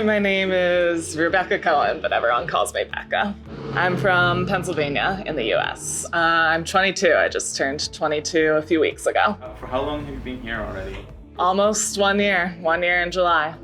my name is Rebecca Cohen, but everyone calls me Becca. I'm from Pennsylvania in the US. I'm 22. I just turned 22 a few weeks ago. For how long have you been here already? Almost 1 year in July.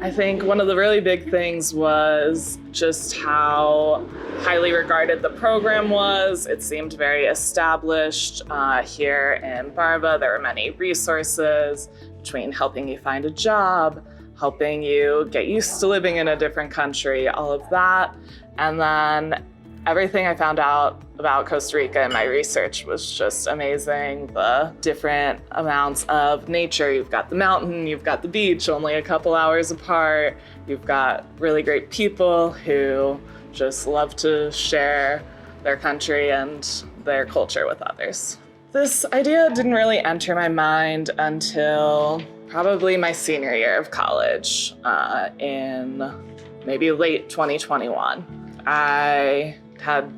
I think one of the really big things was just how highly regarded the program was. It seemed very established here in Barba. There were many resources between helping you find a job, helping you get used to living in a different country, all of that. And then everything I found out about Costa Rica in my research was just amazing. The different amounts of nature. You've got the mountain, you've got the beach, only a couple hours apart. You've got really great people who just love to share their country and their culture with others. This idea didn't really enter my mind until probably my senior year of college in maybe late 2021. I had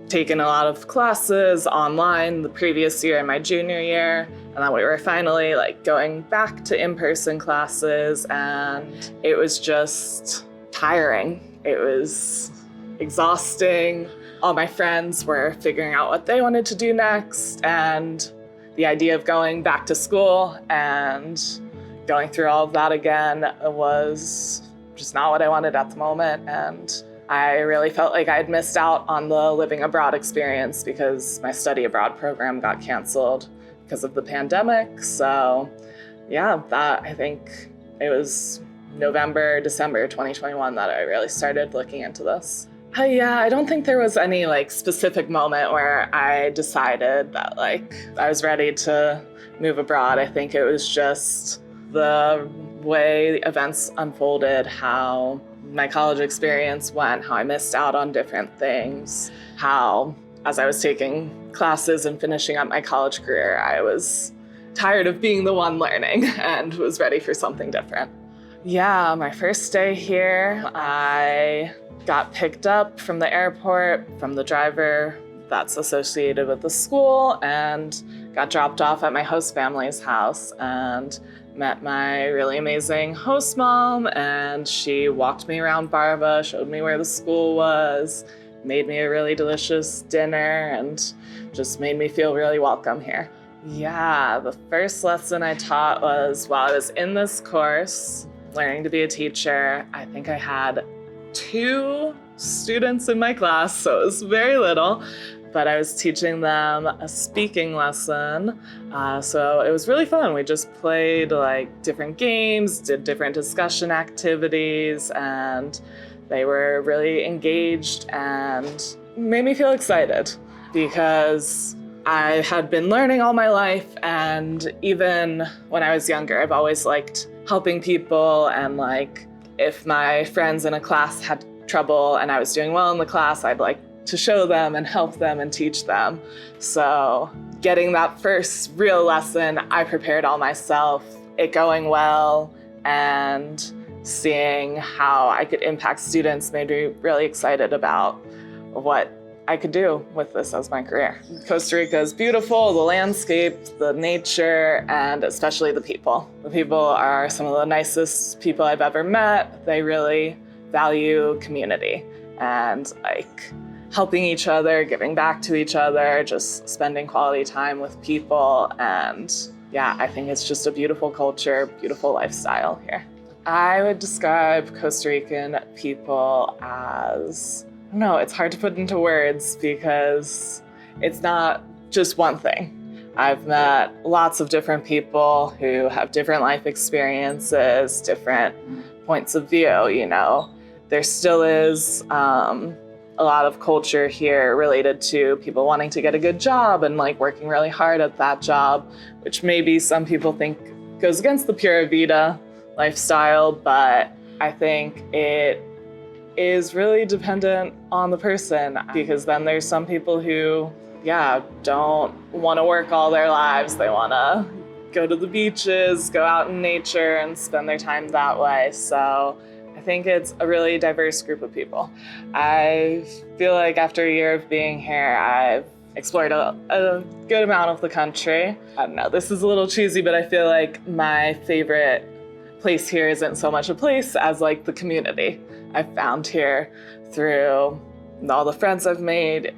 taken a lot of classes online the previous year in my junior year, and then we were finally going back to in-person classes, and it was just tiring. It was exhausting. All my friends were figuring out what they wanted to do next, and the idea of going back to school and going through all of that again was just not what I wanted at the moment. And I really felt like I had missed out on the living abroad experience because my study abroad program got canceled because of the pandemic. So yeah, I think it was November, December 2021 that I really started looking into this. I don't think there was any specific moment where I decided that I was ready to move abroad. I think it was just the way events unfolded, how my college experience went, how I missed out on different things, how as I was taking classes and finishing up my college career, I was tired of being the one learning and was ready for something different. Yeah, my first day here, I got picked up from the airport from the driver that's associated with the school and got dropped off at my host family's house and met my really amazing host mom, and she walked me around Barba, showed me where the school was, made me a really delicious dinner, and just made me feel really welcome here. Yeah, the first lesson I taught was while I was in this course, learning to be a teacher. I think I had 2 students in my class, so it was very little, but I was teaching them a speaking lesson. So it was really fun. We just played different games, did different discussion activities, and they were really engaged and made me feel excited because I had been learning all my life, and even when I was younger, I've always liked helping people, and if my friends in a class had trouble and I was doing well in the class, I'd like to show them and help them and teach them. So getting that first real lesson, I prepared all myself, it going well, and seeing how I could impact students made me really excited about what I could do with this as my career. Costa Rica is beautiful, the landscape, the nature, and especially the people. The people are some of the nicest people I've ever met. They really value community and helping each other, giving back to each other, just spending quality time with people. And yeah, I think it's just a beautiful culture, beautiful lifestyle here. I would describe Costa Rican people as, I don't know, it's hard to put into words because it's not just one thing. I've met lots of different people who have different life experiences, different points of view, There still is a lot of culture here related to people wanting to get a good job and working really hard at that job, which maybe some people think goes against the Pura Vida lifestyle, but I think it is really dependent on the person, because then there's some people who, don't want to work all their lives. They want to go to the beaches, go out in nature and spend their time that way. So I think it's a really diverse group of people. I feel like after a year of being here, I've explored a good amount of the country. I don't know, this is a little cheesy, but I feel like my favorite place here isn't so much a place as like the community I've found here through all the friends I've made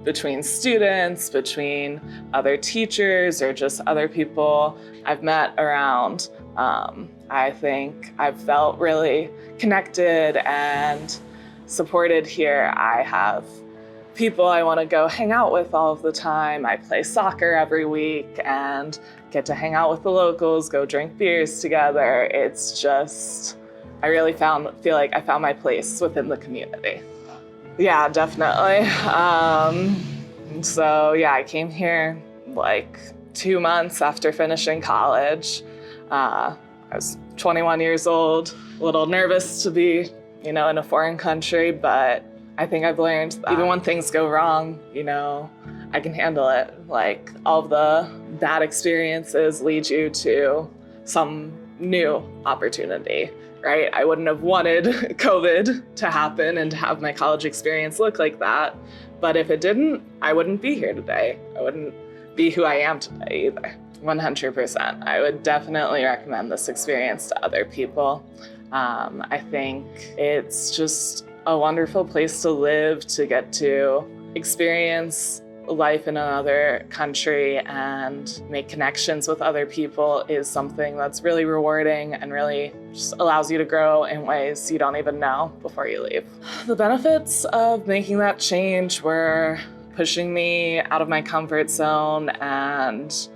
between students, between other teachers, or just other people I've met around. I think I've felt really connected and supported here. I have people I want to go hang out with all of the time. I play soccer every week and get to hang out with the locals, go drink beers together. It's just, I really feel like I found my place within the community. Yeah, definitely. So yeah, I came here like 2 months after finishing college. I was 21 years old, a little nervous to be, in a foreign country, but I think I've learned that even when things go wrong, I can handle it. Like, all of the bad experiences lead you to some new opportunity, right? I wouldn't have wanted COVID to happen and to have my college experience look like that. But if it didn't, I wouldn't be here today. I wouldn't be who I am today either. 100%. I would definitely recommend this experience to other people. I think it's just a wonderful place to live, to get to experience life in another country and make connections with other people is something that's really rewarding and really just allows you to grow in ways you don't even know before you leave. The benefits of making that change were pushing me out of my comfort zone and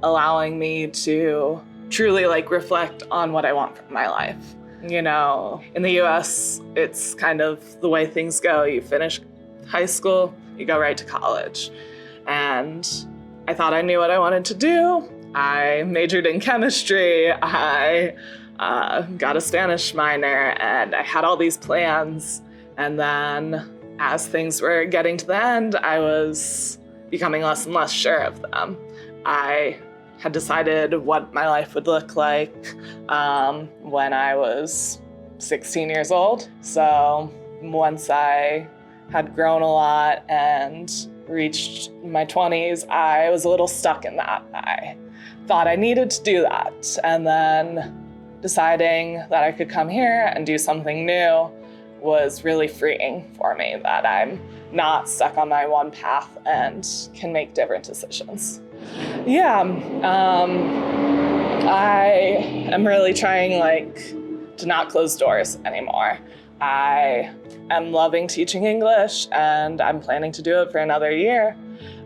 allowing me to truly reflect on what I want from my life. In the US, it's kind of the way things go. You finish high school, you go right to college. And I thought I knew what I wanted to do. I majored in chemistry. I got a Spanish minor, and I had all these plans. And then as things were getting to the end, I was becoming less and less sure of them. I had decided what my life would look like when I was 16 years old. So once I had grown a lot and reached my 20s, I was a little stuck in that. I thought I needed to do that. And then deciding that I could come here and do something new was really freeing for me, that I'm not stuck on my one path and can make different decisions. Yeah, I am really trying to not close doors anymore. I am loving teaching English, and I'm planning to do it for another year.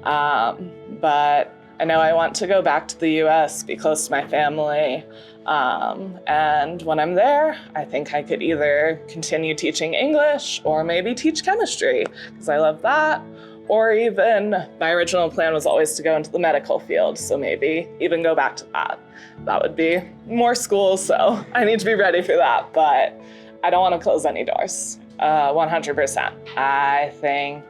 But I know I want to go back to the US, be close to my family. And when I'm there, I think I could either continue teaching English or maybe teach chemistry, because I love that. Or even, my original plan was always to go into the medical field, so maybe even go back to that. That would be more school, so I need to be ready for that, but I don't want to close any doors, 100%. I think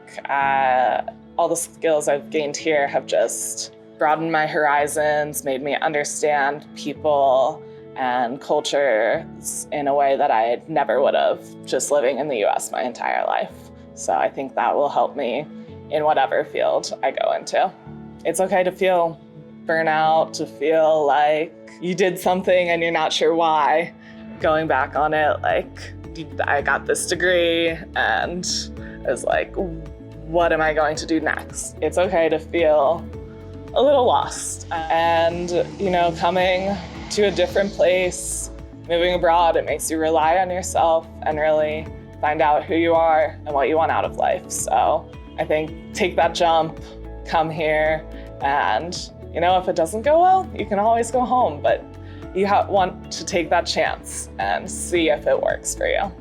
all the skills I've gained here have just broadened my horizons, made me understand people and cultures in a way that I never would have just living in the US my entire life. So I think that will help me in whatever field I go into. It's okay to feel burnout, to feel like you did something and you're not sure why. Going back on it, I got this degree and I was like, what am I going to do next? It's okay to feel a little lost. And, coming to a different place, moving abroad, it makes you rely on yourself and really find out who you are and what you want out of life. So I think take that jump, come here, and if it doesn't go well, you can always go home, but you want to take that chance and see if it works for you.